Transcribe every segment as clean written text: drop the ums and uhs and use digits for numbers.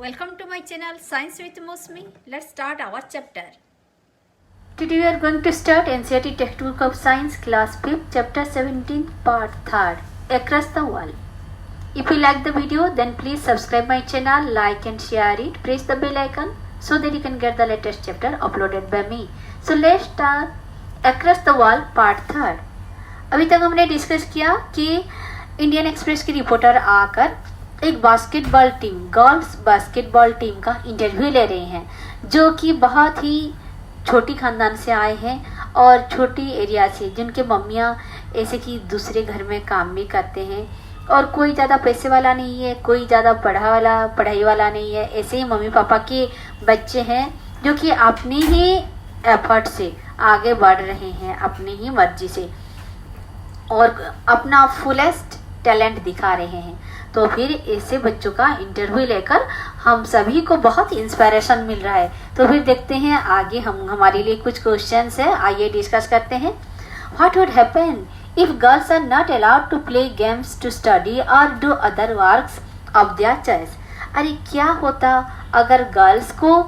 Welcome to my channel Science with Mosmi. Let's start our chapter. Today we are going to start NCERT textbook of Science class 5th chapter 17 part 3rd Across the Wall. If you like the video then please subscribe my channel, like and share it, press the bell icon so that you can get the latest chapter uploaded by me. So let's start Across the Wall part 3rd. अभी तक हमने discuss किया कि Indian express की reporter आकर एक basketball team, girls basketball team का interview ले रहे हैं जो कि बहुत ही छोटी खानदान से आए हैं और छोटी एरिया से, जिनके मम्मियाँ ऐसे कि दूसरे घर में काम भी करते हैं और कोई ज़्यादा पैसे वाला नहीं है, कोई ज़्यादा पढ़ाई वाला नहीं है। ऐसे ही मम्मी पापा के बच्चे हैं जो कि अपनी ही एफर्ट से आगे बढ़ रहे हैं, अपनी ही मर्जी से, और अपना फुलेस्ट टैलेंट दिखा रहे हैं। तो फिर ऐसे बच्चों का इंटरव्यू लेकर हम सभी को बहुत इंस्पिरेशन मिल रहा है। तो फिर देखते हैं आगे हमारे लिए कुछ क्वेश्चंस है, आइए डिस्कस करते हैं। What would happen if girls are not allowed to play games, to study और do other works of their choice. अरे क्या होता अगर गर्ल्स को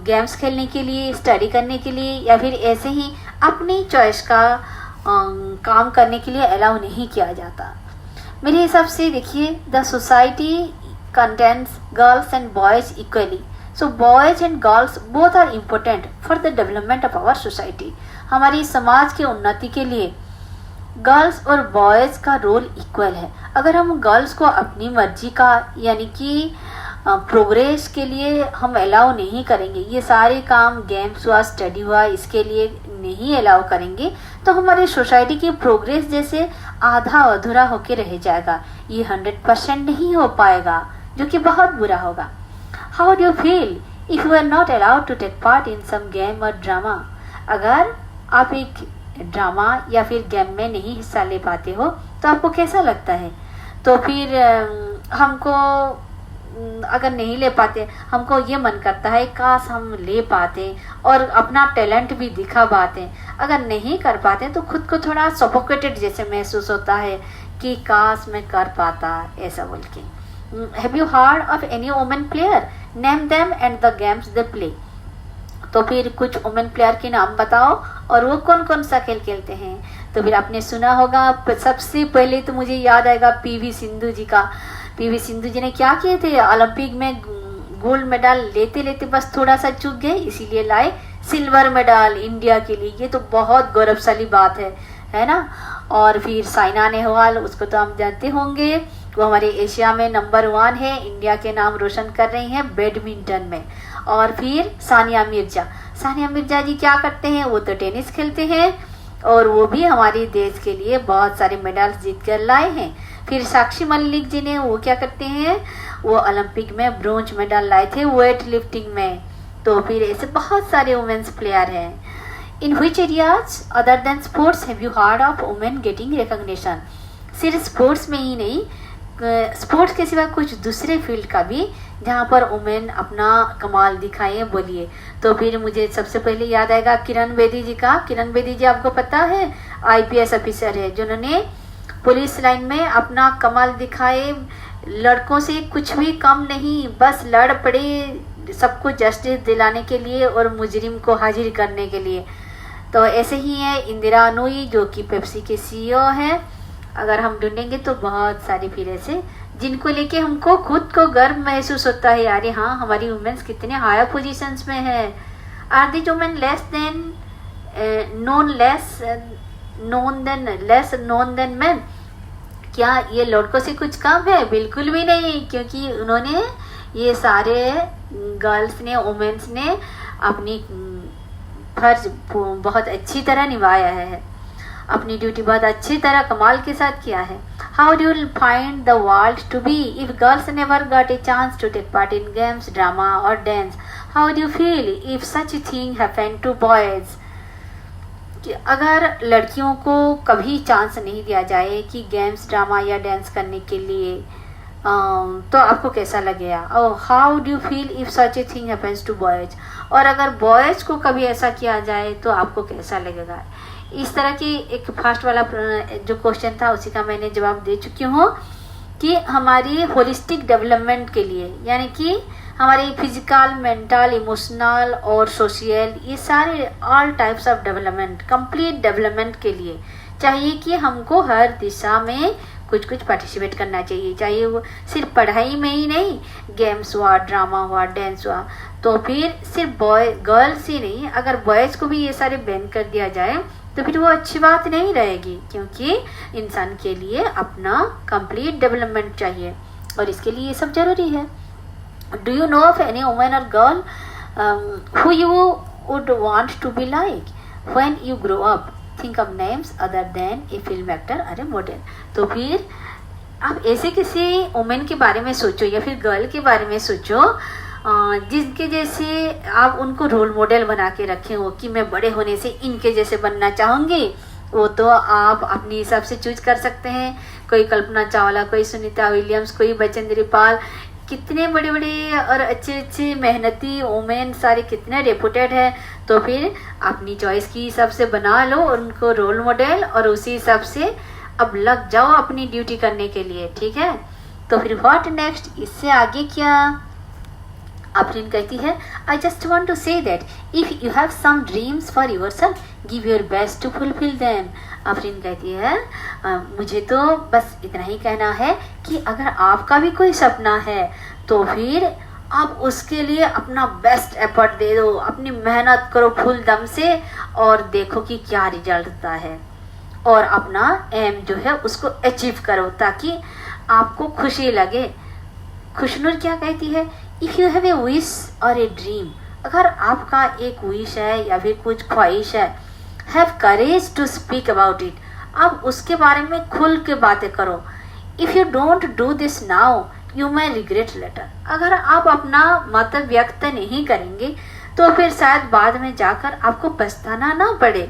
गेम्स खेलने के लिए, स्टडी करने के लिए या फिर ऐसे ही अपनी चॉइस का काम करने के लिए अलाउ नहीं किया जाता। मेरे हिसाब से देखिए, the society contains girls and boys equally, so boys and girls both are important for the development of our society. हमारी समाज के उन्नति के लिए गर्ल्स और बॉयज़ का रोल इक्वल है। अगर हम गर्ल्स को अपनी मर्जी का यानी कि प्रोग्रेस के लिए हम अलाउ नहीं करेंगे, ये सारे काम गेम्स हुआ, स्टडी हुआ, इसके लिए नहीं अलाउ करेंगे, तो हमारे सोसाइटी की प्रोग्रेस जैसे आधा अधूरा होके रह जाएगा। ये 100% नहीं हो पाएगा, जो कि बहुत बुरा होगा। How do you feel if you are not allowed to take part in some game और ड्रामा? अगर आप एक ड्रामा या फिर गेम में नहीं हिस्सा ले पाते हो तो आपको कैसा लगता है? तो फिर हमको अगर नहीं ले पाते, हमको ये मन करता है काश हम ले पाते और अपना टैलेंट भी दिखा पाते। अगर नहीं कर पाते तो खुद को थोड़ा सफोकेटेड जैसे महसूस होता है कि काश मैं कर पाता, ऐसा बोल के। Have you heard of any women player? Name them and the games they play. तो फिर कुछ वुमेन प्लेयर के नाम बताओ और वो कौन कौन सा खेल खेलते हैं। तो फिर आपने सुना होगा, सबसे पहले तो मुझे याद आएगा पीवी सिंधु जी का। पीवी सिंधु जी ने क्या किए थे, ओलंपिक में गोल्ड मेडल लेते लेते बस थोड़ा सा चूक गए, इसीलिए लाए सिल्वर मेडल इंडिया के लिए। ये तो बहुत गौरवशाली बात है ना। और फिर साइना नेहवाल, उसको तो हम जानते होंगे, वो हमारे एशिया में नंबर 1 है, इंडिया के नाम रोशन कर रही हैं बैडमिंटन में। और फिर सानिया मिर्जा जी क्या करते हैं, वो तो टेनिस खेलते हैं और वो भी हमारे देश के लिए बहुत सारे मेडल्स जीत कर लाए हैं। फिर साक्षी मलिक जी ने, वो क्या करते हैं, वो ओलंपिक में ब्रोंज मेडल लाए थे वेट लिफ्टिंग में। तो फिर ऐसे बहुत सारे वुमेन्स प्लेयर हैं। In which areas other than sports have you heard of women getting recognition? सिर्फ स्पोर्ट्स में ही नहीं, स्पोर्ट्स के सिवा कुछ दूसरे फील्ड का भी जहाँ पर वुमेन अपना कमाल दिखाए, बोलिए। तो फिर मुझे सबसे पहले याद आएगा किरण बेदी जी का। किरण बेदी जी आपको पता है IPS ऑफिसर है, जिन्होंने पुलिस लाइन में अपना कमाल दिखाए, लड़कों से कुछ भी कम नहीं, बस लड़ पड़े सबको जस्टिस दिलाने के लिए और मुजरिम को हाजिर करने के लिए। तो ऐसे ही है इंदिरा अनूई, जो कि पेप्सी के CEO हैं। अगर हम ढूंढेंगे तो बहुत सारे फिर ऐसे जिनको लेके हमको खुद को गर्व महसूस होता है, अरे हाँ हमारी वुमेन्स कितने हायर पोजीशंस में है। Are the women less known than man? क्या ये लड़कों से कुछ कम है? बिल्कुल भी नहीं, क्योंकि उन्होंने ये सारे गर्ल्स ने, वुमेन्स ने अपनी फर्ज बहुत अच्छी तरह निभाया है, अपनी ड्यूटी बहुत अच्छी तरह कमाल के साथ किया है। How do you find the world to be if girls never got a chance to take part in games, drama और dance? How do you feel if such a thing happen to boys? कि अगर लड़कियों को कभी chance नहीं दिया जाए कि गेम्स, ड्रामा या डांस करने के लिए, तो आपको कैसा लगेगा? और how do you feel if such a thing happens to boys? और अगर बॉयज को कभी ऐसा किया जाए तो आपको कैसा लगेगा? इस तरह की एक फर्स्ट वाला जो क्वेश्चन था उसी का मैंने जवाब दे चुकी हूँ। कि हमारी होलिस्टिक डेवलपमेंट के लिए, यानी कि हमारी फिजिकल, मेंटल, इमोशनल और सोशल, ये सारे all types of development, complete development के लिए चाहिए कि हमको हर दिशा में कुछ कुछ पार्टिसिपेट करना चाहिए। चाहिए वो सिर्फ पढ़ाई में ही नहीं, गेम्स हुआ, ड्रामा हुआ, डांस हुआ। तो फिर सिर्फ बॉय गर्ल्स ही नहीं, अगर बॉयज़ को भी ये सारे बैन कर दिया जाए तो फिर वो अच्छी बात नहीं रहेगी, क्योंकि इंसान के लिए अपना कंप्लीट डेवलपमेंट चाहिए और इसके लिए ये सब जरूरी है। Do you know of any woman और girl who you would want to be like when you grow up? Think of names other than a film actor और ए मॉडल। तो फिर आप ऐसे किसी वुमेन के बारे में सोचो या फिर गर्ल के बारे में सोचो जिसके जैसे आप उनको रोल मॉडल बना के रखे हो कि मैं बड़े होने से इनके जैसे बनना चाहूँगी। वो तो आप अपने हिसाब से चूज कर सकते हैं। कोई कल्पना चावला, कोई सुनीता विलियम्स, कोई बचेंद्री पाल, कितने बड़े बड़े और अच्छे अच्छे मेहनती वुमेन सारे कितने रेपुटेड है। तो फिर अपनी चॉइस की हिसाब से बना लो उनको रोल मॉडल और उसी हिसाब से अब लग जाओ अपनी ड्यूटी करने के लिए, ठीक है। तो फिर व्हाट नेक्स्ट, इससे आगे क्या? आफरीन कहती है, I just want to say that if you have some dreams for yourself give your best to fulfil them. Afreen कहती है, मुझे तो बस इतना ही कहना है कि अगर आपका भी कोई सपना है तो फिर आप उसके लिए अपना बेस्ट एफर्ट दे दो, अपनी मेहनत करो फुल दम से और देखो कि क्या रिजल्ट आता है और अपना एम जो है उसको अचीव करो ताकि आपको खुशी लगे। खुशनूर क्या कहती है, if you have a wish और ए ड्रीम, अगर आपका एक विश है या फिर कुछ ख्वाहिश है, have courage to speak about it, आप उसके बारे में खुल के बातें करो। If you don't do this now you may regret later, अगर आप अपना मत व्यक्त नहीं करेंगे तो फिर शायद बाद में जाकर आपको पछताना ना पड़े।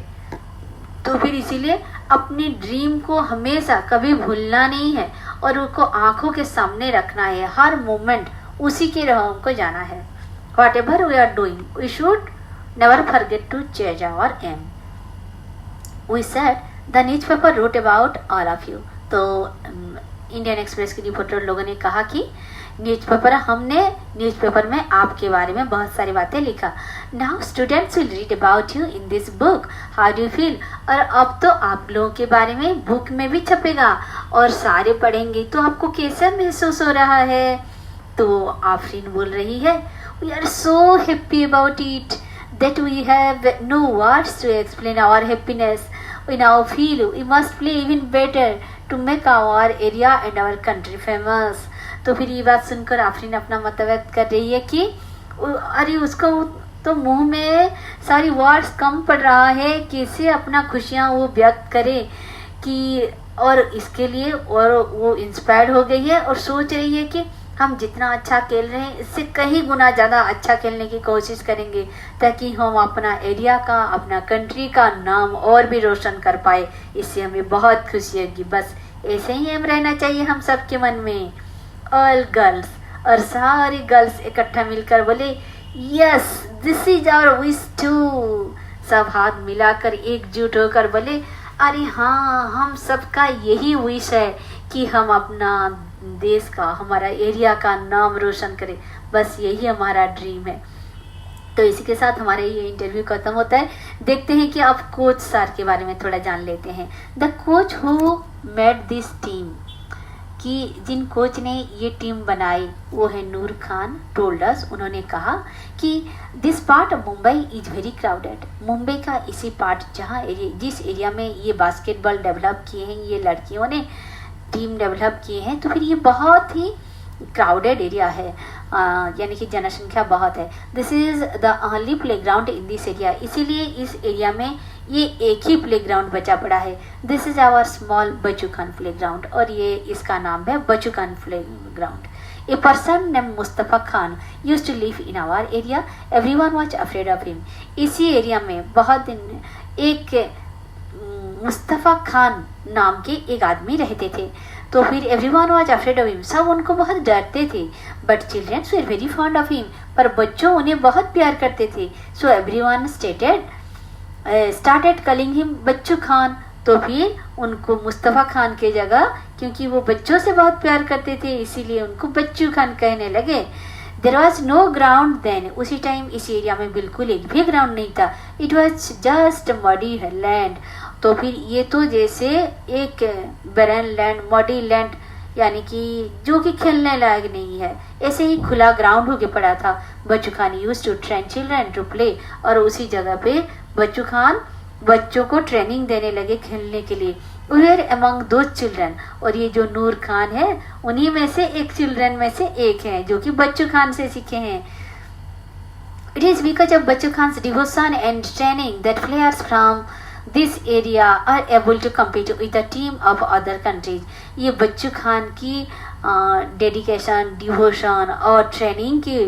तो फिर इसीलिए अपनी ड्रीम को हमेशा कभी भूलना नहीं है और उसको आंखों के सामने रखना है, हर मोमेंट उसी के राह को जाना है। Whatever we are doing we should never forget to chase our aim. We said the newspaper wrote about all of you. तो इंडियन एक्सप्रेस के रिपोर्टर लोगों ने कहा कि हमने न्यूज़पेपर में आपके बारे में बहुत सारी बातें लिखा। Now students will read about you in this book, how do you feel? और अब तो आप लोगों के बारे में बुक में भी छपेगा और सारे पढ़ेंगे, तो आपको कैसा महसूस हो रहा है? तो आफरीन बोल रही है, we are so happy about it that we have no words to explain our happiness. We now feel we must play even better to make our area and our country famous। तो फिर ये बात सुनकर आफरीन अपना मत व्यक्त कर रही है कि अरे उसको तो मुंह में सारी वर्ड्स कम पड़ रहा है, कैसे अपना खुशियाँ वो व्यक्त करे कि, और इसके लिए और वो इंस्पायर्ड हो गई है और सोच रही है कि हम जितना अच्छा खेल रहे हैं इससे कहीं गुना ज़्यादा अच्छा खेलने की कोशिश करेंगे ताकि हम अपना एरिया का, अपना कंट्री का नाम और भी रोशन कर पाए। इससे हमें बहुत खुशी होगी। बस ऐसे ही हम रहना चाहिए हम सबके मन में। ऑल गर्ल्स, और सारी गर्ल्स इकट्ठा मिलकर बोले, yes this is our wish too. सब हाथ मिलाकर एकजुट होकर बोले, अरे हाँ, हम सबका यही विश है कि हम अपना देश का, हमारा एरिया का नाम रोशन करें। बस यही हमारा ड्रीम है। तो इसी के साथ हमारा ये इंटरव्यू खत्म होता है। देखते हैं कि अब कोच सर के बारे में थोड़ा जान लेते हैं। The coach who made this team, कि जिन कोच ने ये टीम बनाई वो है नूर खान टोल्ड अस। उन्होंने कहा कि this part of Mumbai is very crowded. Mumbai का इसी पार्ट जहाँ जिस एरिया में ये बास्केटबॉल डेवलप किए हैं, ये लड़कियों ने टीम डेवलप किए हैं, तो फिर ये बहुत ही क्राउडेड एरिया है, यानी कि जनसंख्या बहुत है। This is the only playground in this area, इसीलिए इस एरिया में ये एक ही प्लेग्राउंड बचा पड़ा है। This is our small Bachchu Khan playground, और ये इसका नाम है Bachchu Khan playground. A person name Mustafa Khan use to live in our area, everyone was afraid of him. इसी एरिया में बहुत दिन एक मुस्तफ़ा खान नाम के एक आदमी रहते थे, तो फिर everyone was afraid of him, सब उनको बहुत डरते थे। But childrens were very fond of him, पर बच्चों उन्हें बहुत प्यार करते थे। So everyone started calling him Bachchu Khan, तो फिर उनको मुस्तफ़ा खान के जगह, क्योंकि वो बच्चों से बहुत प्यार करते थे इसीलिए उनको बच्चू खान कहने लगे। There was no ground then, उसी टाइम इस एरिया में बिल्कुल एक भी ग्राउंड नहीं था। It was just muddy land, तो फिर ये तो जैसे एक बैरन लैंड, मडी लैंड, यानी कि जो कि खेलने लायक नहीं है, ऐसे ही खुला ग्राउंड होके पड़ा था। Bachchu Khan used to train children to play, और उसी जगह पे बच्चू खान बच्चों को ट्रेनिंग देने लगे खेलने के लिए। वेयर अमंग दो चिल्ड्रन, और ये जो नूर खान है उन्हीं में से एक चिल्ड्रन में से एक है जो कि बच्चू खान से सीखे हैं। It is because of Bachchu Khan devotion and training that players from this area are able to compete with the team of other countries. ये बच्चू खान की डेडिकेशन, डिवोशन और ट्रेनिंग की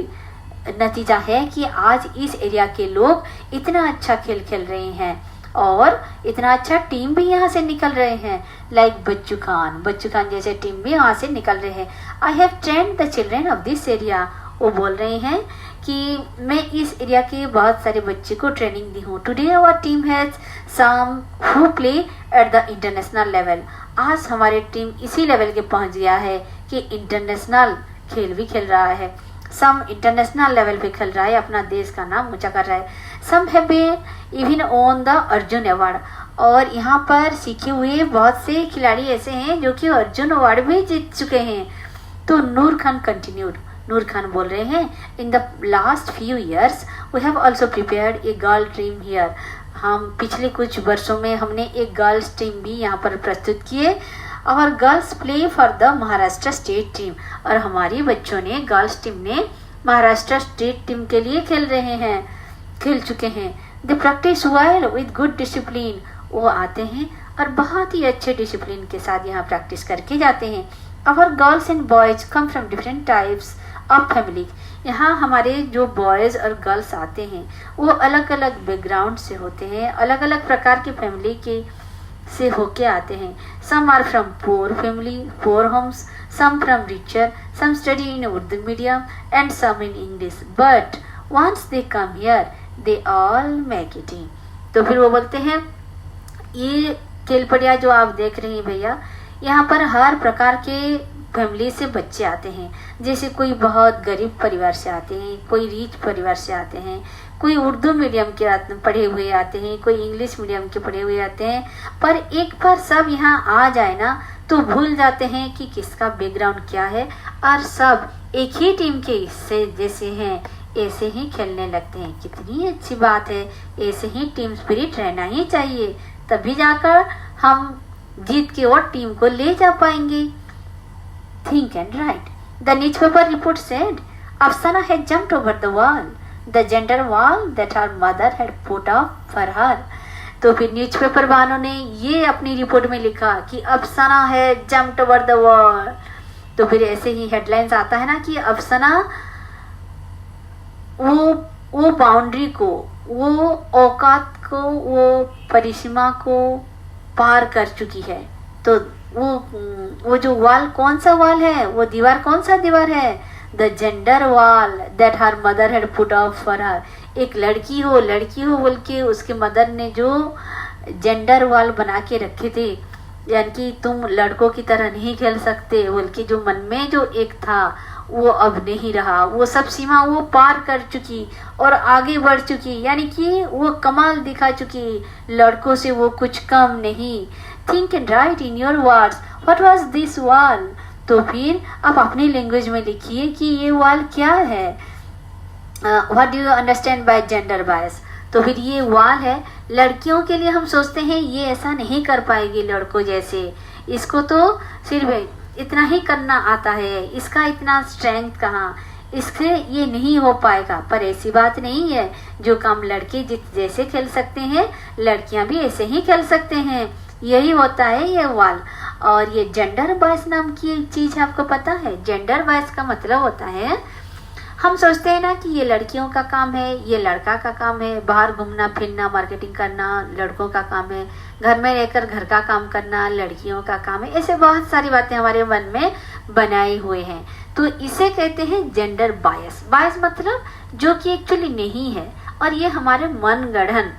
नतीजा है कि आज इस एरिया के लोग इतना अच्छा खेल खेल रहे हैं और इतना अच्छा टीम भी यहाँ से निकल रहे हैं। लाइक बच्चू खान जैसे टीम भी यहाँ से निकल रहे हैं। I have trend the children of this area, वो बोल रहे हैं कि मैं इस एरिया के बहुत सारे बच्चे को ट्रेनिंग दी हूँ। Today our team has some who play at the international level, आज हमारी टीम इसी लेवल के पहुँच गया है कि इंटरनेशनल खेल भी खेल रहा है, सम इंटरनेशनल लेवल पे खेल रहा है, अपना देश का नाम ऊंचा कर रहा है। Some have been even won the Arjuna award, और यहाँ पर सीखे हुए बहुत से खिलाड़ी ऐसे हैं जो कि अर्जुन अवार्ड भी जीत चुके हैं। तो नूर खान कंटिन्यूड, नूर खान बोल रहे हैं, in the last few years we have also prepared a girl team here, हम पिछले कुछ वर्षों में हमने एक गर्ल्स टीम भी यहाँ पर प्रस्तुत किए। और girls play for the Maharashtra state team, और हमारी बच्चों ने गर्ल्स टीम ने महाराष्ट्र स्टेट टीम के लिए खेल चुके हैं। They practise well with good discipline, वो आते हैं और बहुत ही अच्छे डिसिप्लिन के साथ यहाँ प्रैक्टिस करके जाते हैं। Our girls and boys come from different types of family, यहाँ हमारे जो बॉयज़ और गर्ल्स आते हैं वो अलग अलग बैकग्राउंड से होते हैं, अलग अलग प्रकार की फैमिली के से होके आते हैं। Some are from poor family, poor homes, some from richer, some study in Urdu medium and some in English, but once they come here they all make it in. तो फिर वो बोलते हैं ये केलपड़िया जो आप देख रहे हैं भैया, यहाँ पर हर प्रकार के फैमिली से बच्चे आते हैं। जैसे कोई बहुत गरीब परिवार से आते हैं, कोई रीच परिवार से आते हैं, कोई उर्दू मीडियम के पढ़े हुए आते हैं, कोई इंग्लिश मीडियम के पढ़े हुए आते हैं। पर एक बार सब यहाँ आ जाए ना तो भूल जाते हैं कि किसका बैकग्राउंड क्या है, और सब एक ही टीम के हिस्से जैसे हैं, ऐसे ही खेलने लगते हैं। कितनी अच्छी बात है, ऐसे ही टीम स्पिरिट रहना ही चाहिए, तभी जाकर हम जीत के और टीम को ले जा पाएंगे। Think and write. The newspaper report said Afsana had jumped over the wall, the gender wall that her mother had put up for her. तो फिर न्यूज़पेपर वालों ने ये अपनी रिपोर्ट में लिखा कि अफसाना है जम्प्ड ओवर द वॉल। तो फिर ऐसे ही हेडलाइंस आता है ना कि अफसाना वो बाउंड्री को, वो औकात को, वो परिसीमा को पार कर चुकी है। तो वो जो वॉल कौन सा वॉल है, वो दीवार कौन सा दीवार है, the gender wall that her mother had put up for her. एक लड़की हो बोल के उसके मदर ने जो जेंडर वॉल बना के रखे थे, यानी कि तुम लड़कों की तरह नहीं खेल सकते बोल के जो मन में जो एक था वो अब नहीं रहा, वो सब सीमा वो पार कर चुकी और आगे बढ़ चुकी, यानी कि वो कमाल दिखा चुकी, लड़कों से वो कुछ कम नहीं। Think and right in your words what was this wall. तो फिर आप अपनी लैंग्वेज में लिखिए कि ये वॉल क्या है। What do you understand by gender bias. तो फिर ये वॉल है लड़कियों के लिए, हम सोचते हैं ये ऐसा नहीं कर पाएगी लड़कों जैसे, इसको तो सिर्फ इतना ही करना आता है, इसका इतना स्ट्रेंथ कहाँ, इससे ये नहीं हो पाएगा। पर ऐसी बात नहीं है, जो काम लड़के जैसे खेल सकते हैं लड़कियां भी ऐसे ही खेल सकते हैं, यही होता है ये वॉल। और ये जेंडर बायस नाम की एक चीज आपको पता है, जेंडर बायस का मतलब होता है, हम सोचते हैं ना कि ये लड़कियों का काम है, ये लड़का का काम है, बाहर घूमना फिरना मार्केटिंग करना लड़कों का काम है, घर में रहकर घर का काम करना लड़कियों का काम है, ऐसे बहुत सारी बातें हमारे मन में बनाए हुए हैं। तो इसे कहते हैं जेंडर बायस। बायस मतलब जो कि एक्चुअली नहीं है, और ये हमारे मन गढ़न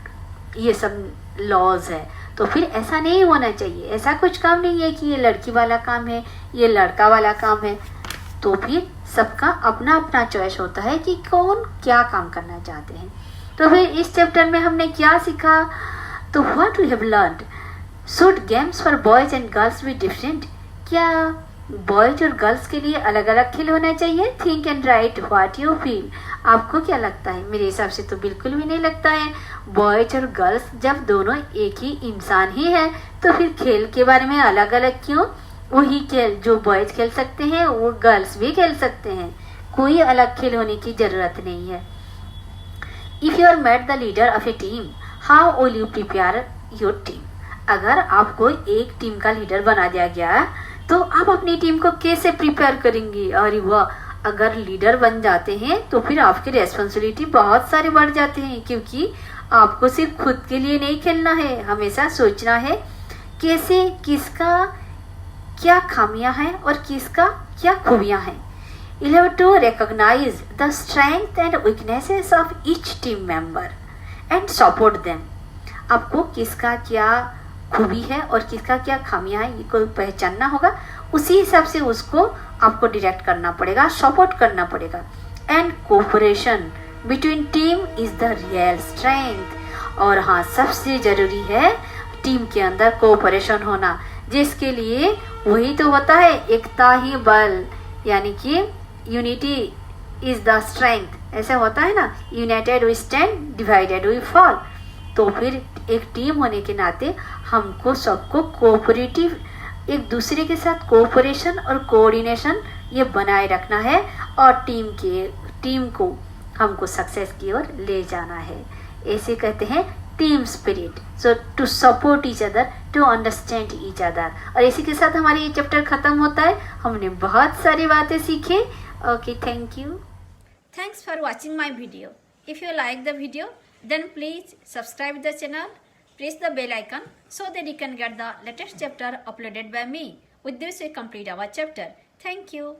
ये सब लॉज है। तो फिर ऐसा नहीं होना चाहिए। ऐसा कुछ काम नहीं है कि ये लड़की वाला काम है, ये लड़का वाला काम है। तो फिर सबका अपना अपना चॉइस होता है कि कौन क्या काम करना चाहते हैं। तो फिर इस चैप्टर में हमने क्या सीखा? तो what we have learned, should games for boys and girls be different? क्या बॉयज और गर्ल्स के लिए अलग अलग खेल होना चाहिए? Think and write what you feel. आपको क्या लगता है? मेरे हिसाब से तो बिल्कुल भी नहीं लगता है। बॉयज और गर्ल्स जब दोनों एक ही इंसान ही है तो फिर खेल के बारे में अलग अलग क्यों? वही खेल जो बॉयज खेल सकते हैं वो गर्ल्स भी खेल सकते हैं। कोई अलग खेल होने की जरूरत नहीं है। If you are made the leader of a team, how will you prepare your team? अगर आपको एक टीम का लीडर बना दिया गया तो आप अपनी टीम को कैसे प्रिपेयर करेंगे? अरे वाह, अगर लीडर बन जाते हैं तो फिर आपकी रेस्पॉन्सिबिलिटी बहुत सारे बढ़ जाते हैं, क्योंकि आपको सिर्फ खुद के लिए नहीं खेलना है, हमेशा सोचना है कैसे किसका क्या खामियां हैं और किसका क्या खूबियां हैं। You have to recognize the strength and weaknesses of each team member and support them. आपको किसका क्या खूबी है और किसका क्या खामियां हैं ये को पहचानना होगा। उसी हिसाब से उसको आपको डायरेक्ट करना पड़ेगा, सपोर्ट करना पड़ेगा। And cooperation between team is the real strength. और हाँ, सबसे जरूरी है टीम के अंदर कोऑपरेशन होना, जिसके लिए वही तो होता है एकता ही बल, यानी कि यूनिटी इज द स्ट्रेंथ। ऐसा होता है ना, united we stand, divided we fall. तो फिर एक टीम होने के नाते हमको सबको कोऑपरेटिव, एक दूसरे के साथ कोऑपरेशन और कोऑर्डिनेशन ये बनाए रखना है और टीम को हमको सक्सेस की ओर ले जाना है। ऐसे कहते हैं team spirit. So to support each other, to understand each other. और इसी के साथ हमारी ये चैप्टर खत्म होता है। हमने बहुत सारी बातें सीखी। Okay, thank you. Thanks for watching my video. If you like the video, then please subscribe the channel, press the bell icon so that you can get the latest chapter uploaded by me. With this, we complete our chapter. Thank you.